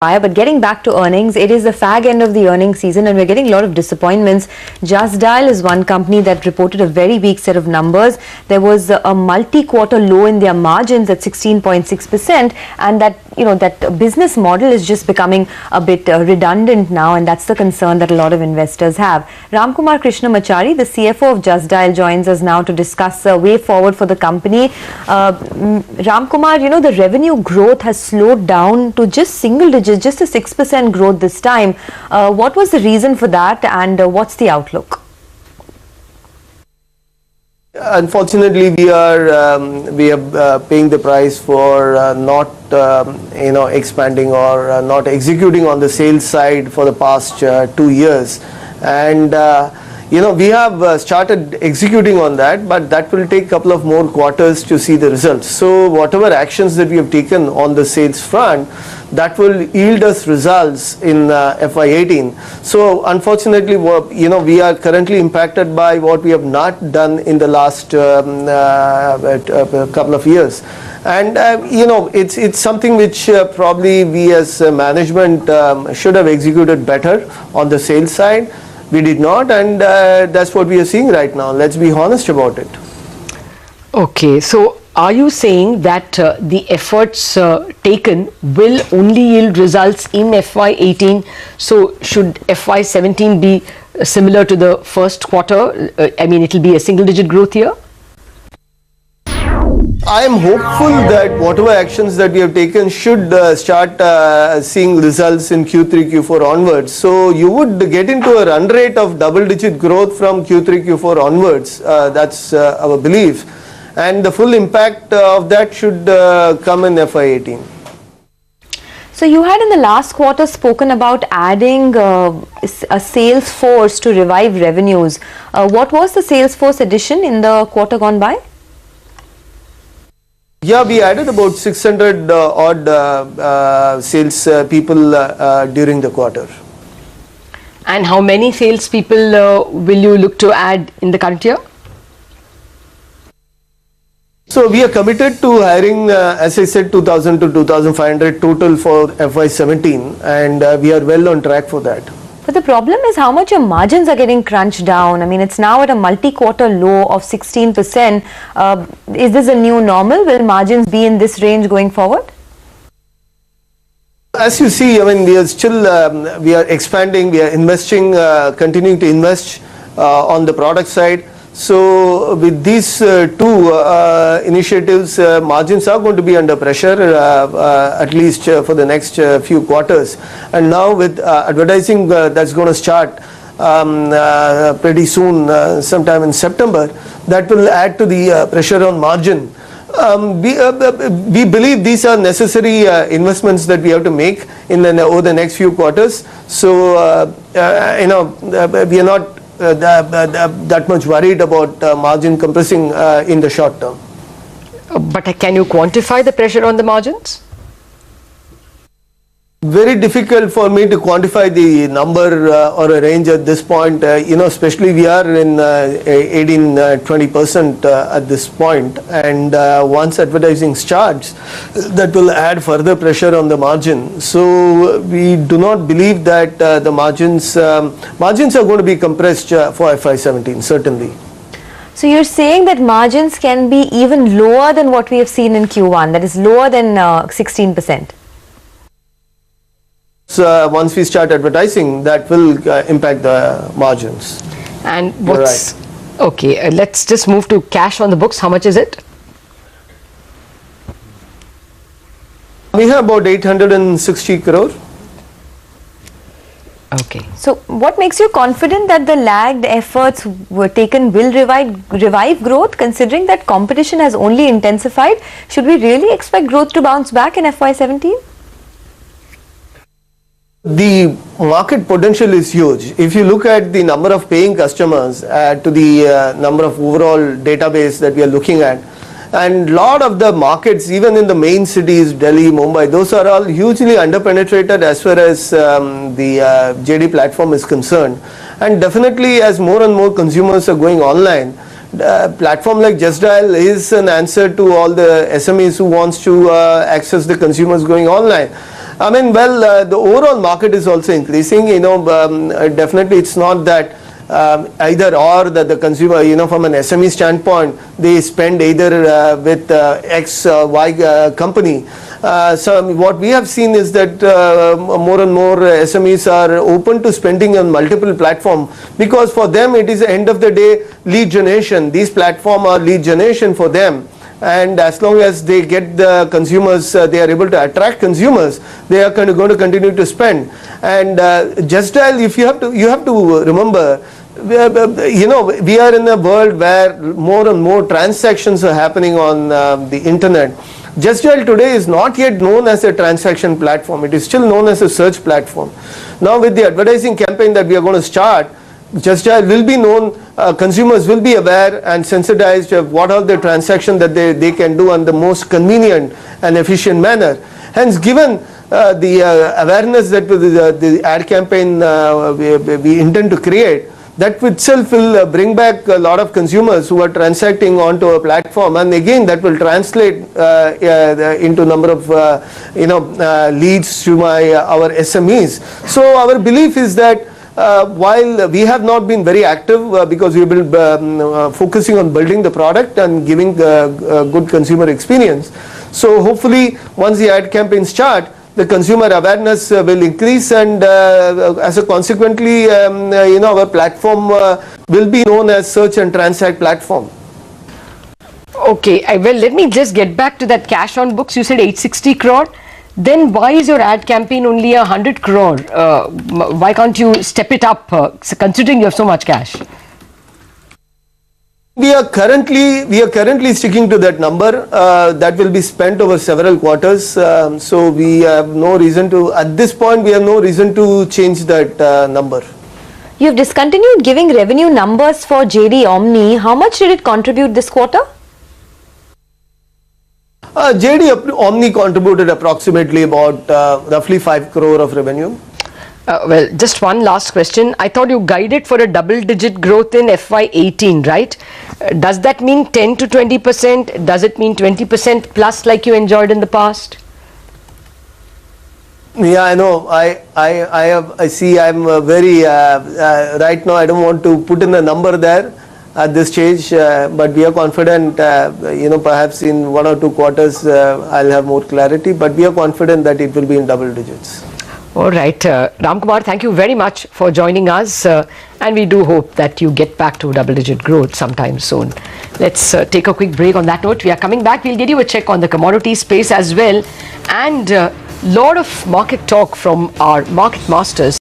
But getting back to earnings, it is the fag end of the earnings season and we're getting a lot of disappointments. Just Dial is one company that reported a very weak set of numbers. There was a multi-quarter low in their margins at 16.6%, and that business model is just becoming a bit redundant now, and that's the concern that a lot of investors have. Ramkumar Krishnamachari, the CFO of Just Dial, joins us now to discuss a way forward for the company. Ramkumar, the revenue growth has slowed down to just single digits, just a 6% growth this time. What was the reason for that, and what's the outlook? Unfortunately, we are paying the price for not expanding or not executing on the sales side for the past 2 years, and we have started executing on that, but that will take a couple of more quarters to see the results. So whatever actions that we have taken on the sales front, that will yield us results in FY18. So unfortunately, we are currently impacted by what we have not done in the last couple of years. And it's something which probably we as management should have executed better on the sales side. We did not, and that's what we are seeing right now. Let's be honest about it. Okay, so are you saying that the efforts taken will only yield results in FY18? So should FY17 be similar to the first quarter? It will be a single-digit growth year? I am hopeful that whatever actions that we have taken should start seeing results in Q3, Q4 onwards. So you would get into a run rate of double-digit growth from Q3, Q4 onwards. That's our belief. And the full impact of that should come in FY18. So you had in the last quarter spoken about adding a sales force to revive revenues. What was the sales force addition in the quarter gone by? Yeah, we added about 600 odd sales people during the quarter. And how many sales people will you look to add in the current year? So we are committed to hiring, as I said, 2,000 to 2,500 total for FY17, and we are well on track for that. But the problem is how much your margins are getting crunched down. It's now at a multi-quarter low of 16%. Is this a new normal? Will margins be in this range going forward? As you see, we are still, we are expanding, we are investing, continuing to invest on the product side. So with these two initiatives, margins are going to be under pressure, at least for the next few quarters. And now with advertising that's going to start pretty soon, sometime in September, that will add to the pressure on margin. We believe these are necessary investments that we have to make over the next few quarters. So, we are not that much worried about margin compressing in the short term. But can you quantify the pressure on the margins? Very difficult for me to quantify the number or a range at this point. Especially we are in 18-20% at this point, and once advertising starts, that will add further pressure on the margin. So we do not believe that the margins are going to be compressed for FY17, certainly. So you're saying that margins can be even lower than what we have seen in Q1, that is lower than 16%. So once we start advertising, that will impact the margins. And what's right. Okay, let's just move to cash on the books. How much is it? We have about 860 crore. Okay. So what makes you confident that the lagged efforts were taken will revive growth, considering that competition has only intensified? Should we really expect growth to bounce back in FY17? The market potential is huge. If you look at the number of paying customers to the number of overall database that we are looking at, and a lot of the markets, even in the main cities, Delhi, Mumbai, those are all hugely underpenetrated as far as the JD platform is concerned. And definitely, as more and more consumers are going online, platform like Just Dial is an answer to all the SMEs who wants to access the consumers going online. I mean, well, the overall market is also increasing. Definitely it's not that either or that the consumer, from an SME standpoint, they spend either with X Y company. So what we have seen is that more and more SMEs are open to spending on multiple platforms, because for them it is the end of the day lead generation. These platforms are lead generation for them. And as long as they get the consumers, they are able to attract consumers, they are going to continue to spend. And Just Dial, if you have to remember, we are in a world where more and more transactions are happening on the internet. Just Dial today is not yet known as a transaction platform. It is still known as a search platform. Now with the advertising campaign that we are going to start, Just Dial will be known, consumers will be aware and sensitized of what are the transactions that they can do on the most convenient and efficient manner. Hence, given the awareness that the ad campaign we intend to create, that itself will bring back a lot of consumers who are transacting onto a platform, and again that will translate into number of leads to our SMEs. So our belief is that while we have not been very active because we have been focusing on building the product and giving a good consumer experience, so hopefully once the ad campaign start, the consumer awareness will increase, and as a consequently our platform will be known as search and transact platform. Okay, well, let me just get back to that cash on books. You said 860 crore. Then why is your ad campaign only 100 crore? Why can't you step it up, considering you have so much cash? We are currently sticking to that number. That will be spent over several quarters. So we have no reason to, at this point, we have no reason to change that number. You've discontinued giving revenue numbers for JD Omni. How much did it contribute this quarter? JD Omni contributed approximately about roughly 5 crore of revenue. Well, just one last question. I thought you guided for a double-digit growth in FY18, right? Does that mean 10 to 20%? Does it mean 20% plus like you enjoyed in the past? Yeah, I know. I see. I'm very right now. I don't want to put in a number there at this stage, but we are confident. Perhaps in 1 or 2 quarters, I'll have more clarity. But we are confident that it will be in double digits. All right, Ramkumar, thank you very much for joining us, and we do hope that you get back to double-digit growth sometime soon. Let's take a quick break. On that note, we are coming back. We'll get you a check on the commodity space as well, and lot of market talk from our market masters.